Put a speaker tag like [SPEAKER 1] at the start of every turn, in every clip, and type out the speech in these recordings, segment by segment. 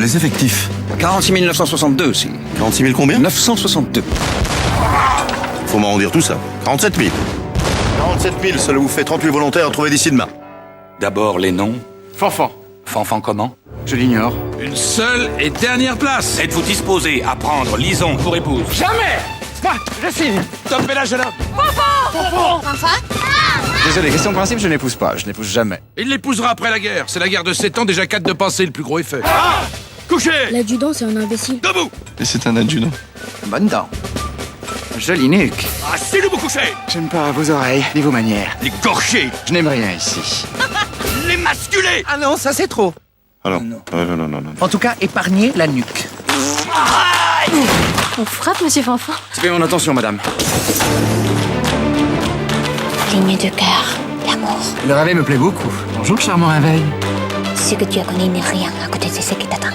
[SPEAKER 1] Les effectifs.
[SPEAKER 2] 46 962 aussi.
[SPEAKER 1] 46 000 combien?
[SPEAKER 2] 962.
[SPEAKER 1] Faut m'arrondir tout ça. 47 000. 47 000, cela vous fait 38 volontaires à trouver d'ici demain.
[SPEAKER 2] D'abord les noms.
[SPEAKER 3] Fanfan.
[SPEAKER 2] Fanfan comment?
[SPEAKER 3] Je l'ignore.
[SPEAKER 4] Une seule et dernière place.
[SPEAKER 2] Êtes-vous disposé à prendre Lison pour épouse?
[SPEAKER 3] Jamais. Moi, je signe.
[SPEAKER 4] Topez la jeune homme.
[SPEAKER 3] Désolé, question de principe, je n'épouse pas. Je n'épouse jamais.
[SPEAKER 4] Il l'épousera après la guerre. C'est la guerre de 7 ans, déjà 4 de passé, le plus gros effet. Couchez.
[SPEAKER 5] L'adjudant, c'est un imbécile.
[SPEAKER 4] Debout.
[SPEAKER 1] Et c'est un adjudant.
[SPEAKER 3] Bonne dent. Jolie nuque.
[SPEAKER 4] Asseyez-vous, vous couchez.
[SPEAKER 3] J'aime pas vos oreilles, ni vos manières.
[SPEAKER 4] Les gorgés.
[SPEAKER 3] Je n'aime rien ici.
[SPEAKER 4] Les masculés.
[SPEAKER 3] Ah non, ça c'est trop.
[SPEAKER 1] Alors, non.
[SPEAKER 3] En tout cas, épargnez la nuque.
[SPEAKER 5] On frappe, monsieur Fanfan.
[SPEAKER 3] Fais mon attention, madame.
[SPEAKER 5] Ligne de cœur, l'amour.
[SPEAKER 3] Le réveil me plaît beaucoup. Bonjour, charmant réveil.
[SPEAKER 5] Ce que tu as connu n'est rien à côté de ce qui t'attend.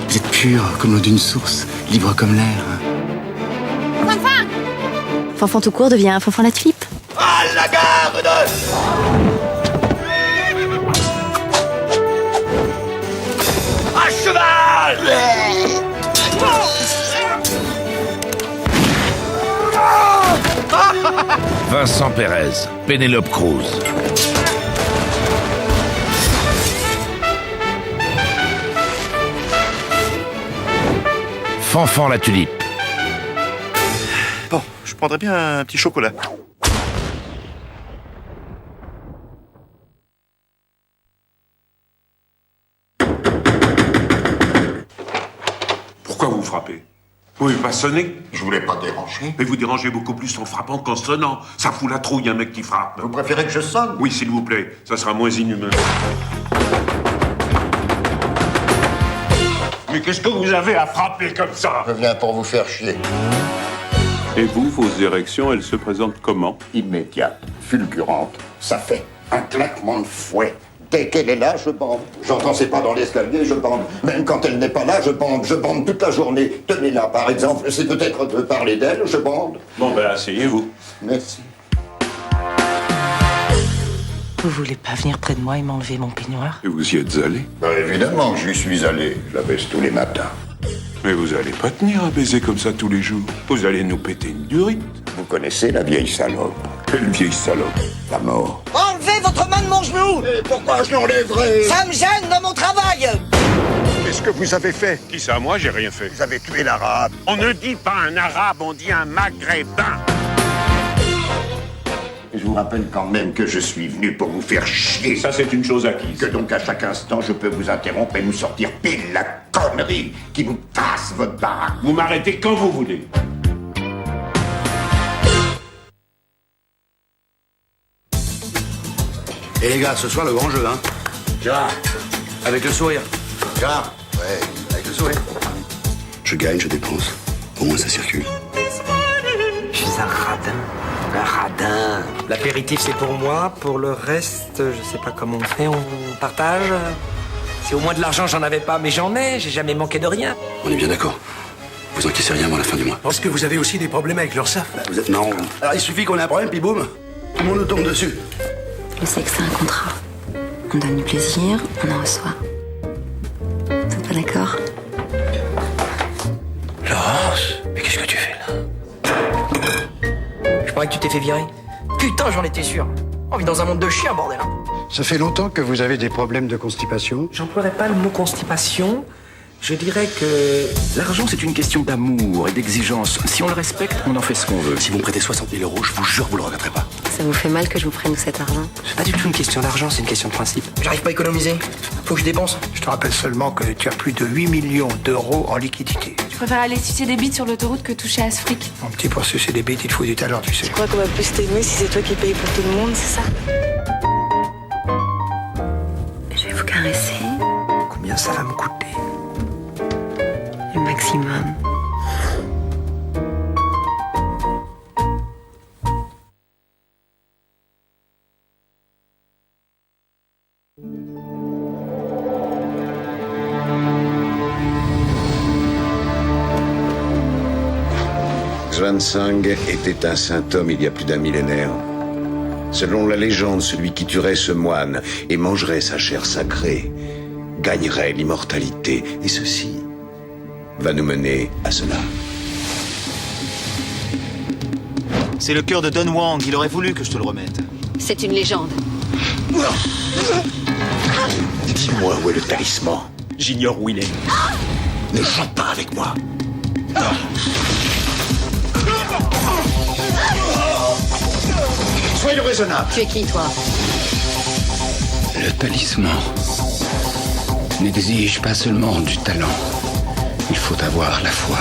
[SPEAKER 3] Vous êtes pur comme l'eau d'une source, libre comme l'air.
[SPEAKER 5] Fanfan tout court devient Fanfan la tulipe.
[SPEAKER 4] À la garde. À cheval.
[SPEAKER 6] Vincent Pérez, Pénélope Cruz. Fanfan la tulipe.
[SPEAKER 1] Bon, je prendrais bien un petit chocolat.
[SPEAKER 7] Pourquoi vous frappez? Vous pouvez pas sonner?
[SPEAKER 8] Je voulais pas déranger.
[SPEAKER 7] Mais vous dérangez beaucoup plus en frappant qu'en sonnant. Ça fout la trouille, un mec qui frappe.
[SPEAKER 8] Vous préférez que je sonne?
[SPEAKER 7] Oui, s'il vous plaît. Ça sera moins inhumain. Mais qu'est-ce que vous avez à frapper comme ça?
[SPEAKER 8] Je viens pour vous faire chier.
[SPEAKER 7] Et vous, vos érections, elles se présentent comment?
[SPEAKER 8] Immédiate, fulgurante. Ça fait un claquement de fouet. Dès qu'elle est là, je bande. J'entends ses pas dans l'escalier, je bande. Même quand elle n'est pas là, je bande. Je bande toute la journée. Tenez-la, par exemple. C'est peut-être de parler d'elle, je bande.
[SPEAKER 7] Bon, ben, asseyez-vous.
[SPEAKER 8] Merci.
[SPEAKER 9] Vous voulez pas venir près de moi et m'enlever mon peignoir?
[SPEAKER 7] Et vous y êtes allé?
[SPEAKER 8] Évidemment que j'y suis allé. Je la baisse tous les matins.
[SPEAKER 7] Mais vous allez pas tenir à baiser comme ça tous les jours. Vous allez nous péter une durite.
[SPEAKER 8] Vous connaissez la vieille salope?
[SPEAKER 7] Quelle vieille salope.
[SPEAKER 8] La mort.
[SPEAKER 9] Enlevez votre main de mon genou!
[SPEAKER 8] Et pourquoi je l'enlèverais?
[SPEAKER 9] Ça me gêne dans mon travail!
[SPEAKER 8] Qu'est-ce que vous avez fait?
[SPEAKER 7] Qui ça? Moi, j'ai rien fait.
[SPEAKER 8] Vous avez tué l'arabe.
[SPEAKER 7] On ne dit pas un arabe, on dit un maghrébin.
[SPEAKER 8] Je vous rappelle quand même que je suis venu pour vous faire chier.
[SPEAKER 7] Ça, c'est une chose acquise.
[SPEAKER 8] Que donc à chaque instant, je peux vous interrompre et vous sortir pile la connerie qui vous casse votre baraque.
[SPEAKER 7] Vous m'arrêtez quand vous voulez.
[SPEAKER 10] Et les gars, ce soir, le grand jeu, hein?
[SPEAKER 3] Gérard, avec le sourire.
[SPEAKER 10] Gérard? Ouais, avec le sourire. Je gagne, je dépense. Au moins, ça circule.
[SPEAKER 9] Je suis un radin. Un radin. L'apéritif, c'est pour moi. Pour le reste, je sais pas comment on fait. On partage. Si au moins de l'argent, j'en avais pas, mais j'en ai. J'ai jamais manqué de rien.
[SPEAKER 10] On est bien d'accord. Vous encaissez rien avant la fin du mois.
[SPEAKER 6] Est-ce que vous avez aussi des problèmes avec l'URSSAF?
[SPEAKER 10] Vous êtes... Non. Alors, il suffit qu'on ait un problème, puis boum, tout le monde nous tombe dessus.
[SPEAKER 5] Le sexe, c'est un contrat. On donne du plaisir, on en reçoit. Vous êtes pas d'accord?
[SPEAKER 9] Laurence, mais qu'est-ce que tu fais là? Je croyais que tu t'es fait virer. Putain, j'en étais sûr. On vit dans un monde de chiens, bordel.
[SPEAKER 10] Ça fait longtemps que vous avez des problèmes de constipation?
[SPEAKER 9] J'emploierais pas le mot constipation. Je dirais que l'argent, c'est une question d'amour et d'exigence. Si on le respecte, on en fait ce qu'on veut.
[SPEAKER 10] Si vous me prêtez 60 000 euros, je vous jure, vous le regretterez pas.
[SPEAKER 5] Ça vous fait mal que je vous prenne cet argent?
[SPEAKER 9] C'est pas du tout une question d'argent, c'est une question de principe. J'arrive pas à économiser. Faut que je dépense.
[SPEAKER 6] Je te rappelle seulement que tu as plus de 8 millions d'euros en liquidité.
[SPEAKER 5] Je préfère aller sucer des bites sur l'autoroute que toucher à ce fric.
[SPEAKER 6] Mon petit, pour sucer des bêtes, il te faut du talent, tu sais.
[SPEAKER 5] Je crois qu'on va plus t'aimer si c'est toi qui payes pour tout le monde, c'est ça? Je vais vous caresser.
[SPEAKER 6] Combien ça va me coûter?
[SPEAKER 5] Le maximum.
[SPEAKER 8] Xuanzang était un saint homme il y a plus d'un millénaire. Selon la légende, celui qui tuerait ce moine et mangerait sa chair sacrée
[SPEAKER 10] gagnerait l'immortalité. Et ceci va nous mener à cela.
[SPEAKER 11] C'est le cœur de Don Wang, il aurait voulu que je te le remette.
[SPEAKER 5] C'est une légende.
[SPEAKER 10] Dis-moi où est le talisman.
[SPEAKER 11] J'ignore où il est.
[SPEAKER 10] Ne joue pas avec moi. Soyez raisonnable.
[SPEAKER 5] Tu es qui, toi?
[SPEAKER 3] Le talisman n'exige pas seulement du talent. Il faut avoir la foi.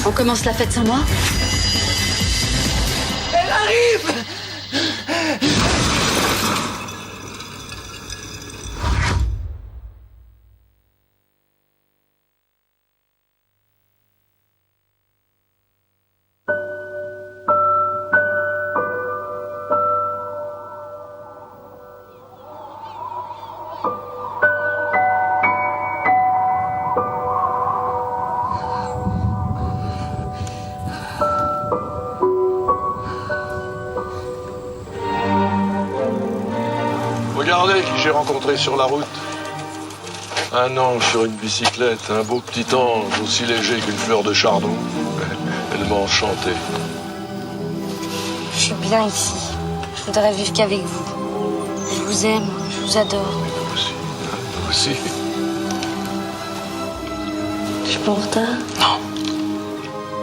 [SPEAKER 5] On commence la fête sans moi?
[SPEAKER 9] Elle arrive!
[SPEAKER 12] Regardez qui j'ai rencontré sur la route. Un ange sur une bicyclette, un beau petit ange aussi léger qu'une fleur de chardon. Elle m'a enchanté.
[SPEAKER 5] Je suis bien ici. Je voudrais vivre qu'avec vous. Je vous aime, je vous adore.
[SPEAKER 12] Moi aussi.
[SPEAKER 5] Je suis pas en retard?
[SPEAKER 11] Non.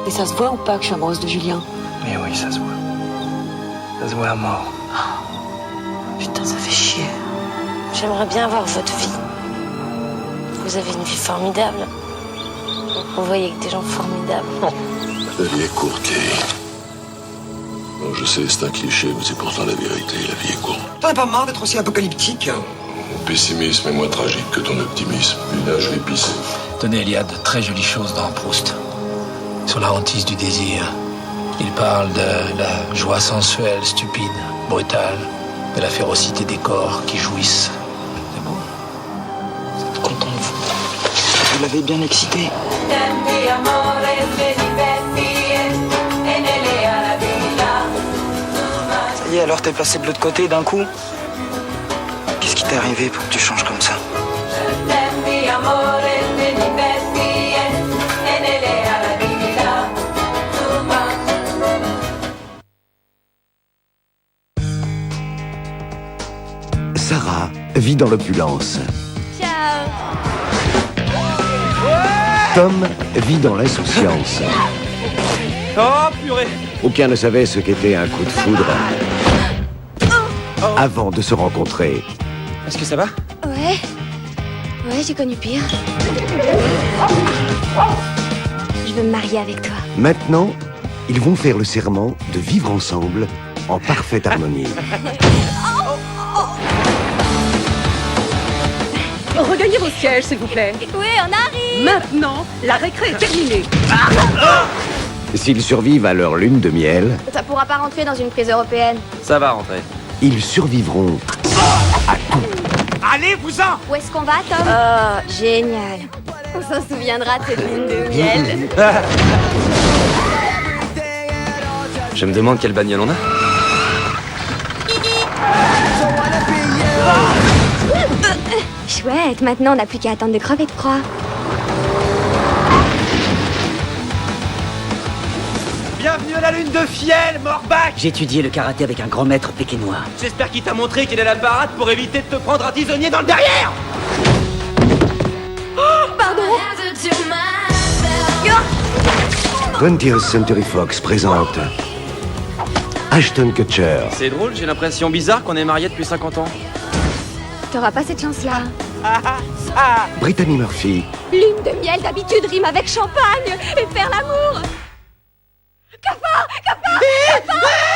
[SPEAKER 5] Et ça se voit ou pas que je suis amoureuse de Julien?
[SPEAKER 11] Mais oui, ça se voit. Ça se voit à mort.
[SPEAKER 5] Putain, ça fait chier. J'aimerais bien avoir votre vie. Vous avez une vie formidable. Vous voyez avec des gens formidables.
[SPEAKER 12] La vie est courte. Bon, je sais, c'est un cliché, mais c'est pourtant la vérité. La vie est courte.
[SPEAKER 9] T'en as pas marre d'être aussi apocalyptique?
[SPEAKER 12] Mon pessimisme est moins tragique que ton optimisme. Puis là, je vais pisser.
[SPEAKER 11] Tenez, il y a de très jolies choses dans Proust. Sur la hantise du désir. Il parle de la joie sensuelle, stupide, brutale, de la férocité des corps qui jouissent. C'est beau. Vous êtes content de vous. Vous l'avez bien excité. Ça y est, alors t'es passé de l'autre côté d'un coup? Qu'est-ce qui t'est arrivé pour que tu changes comme ça?
[SPEAKER 10] Sarah vit dans l'opulence.
[SPEAKER 5] Ciao.
[SPEAKER 10] Tom vit dans l'insouciance.
[SPEAKER 9] Oh, purée!
[SPEAKER 10] Aucun ne savait ce qu'était un coup de foudre avant de se rencontrer.
[SPEAKER 9] Est-ce que ça va?
[SPEAKER 5] Ouais. Ouais, j'ai connu pire. Je veux me marier avec toi.
[SPEAKER 10] Maintenant, ils vont faire le serment de vivre ensemble en parfaite harmonie.
[SPEAKER 13] Regagnez vos sièges, s'il vous plaît.
[SPEAKER 5] Oui, on arrive.
[SPEAKER 13] Maintenant, la récré est terminée.
[SPEAKER 10] S'ils survivent à leur lune de miel,
[SPEAKER 5] Ça pourra pas rentrer dans une prise européenne.
[SPEAKER 9] Ça va rentrer.
[SPEAKER 10] ils survivront à tout.
[SPEAKER 9] Allez-vous-en!
[SPEAKER 5] Où est-ce qu'on va, Tom? Oh, génial. On s'en souviendra de cette lune de miel.
[SPEAKER 9] Je me demande quelle bagnole on a.
[SPEAKER 5] Chouette, maintenant on n'a plus qu'à attendre de crever de froid.
[SPEAKER 9] Bienvenue à la lune de fiel, Morbac!
[SPEAKER 14] J'ai étudié le karaté avec un grand maître pékinois.
[SPEAKER 9] J'espère qu'il t'a montré qu'il est la parade pour éviter de te prendre un tisonnier dans le derrière!
[SPEAKER 5] Pardon.
[SPEAKER 10] 20th Century Fox présente Ashton Kutcher,
[SPEAKER 9] C'est drôle, j'ai l'impression bizarre qu'on est mariés depuis 50 ans.
[SPEAKER 5] T'auras pas cette chance-là.
[SPEAKER 10] Brittany Murphy,
[SPEAKER 5] Lune de miel d'habitude rime avec champagne et faire l'amour. Cafard! Cafard! Cafard!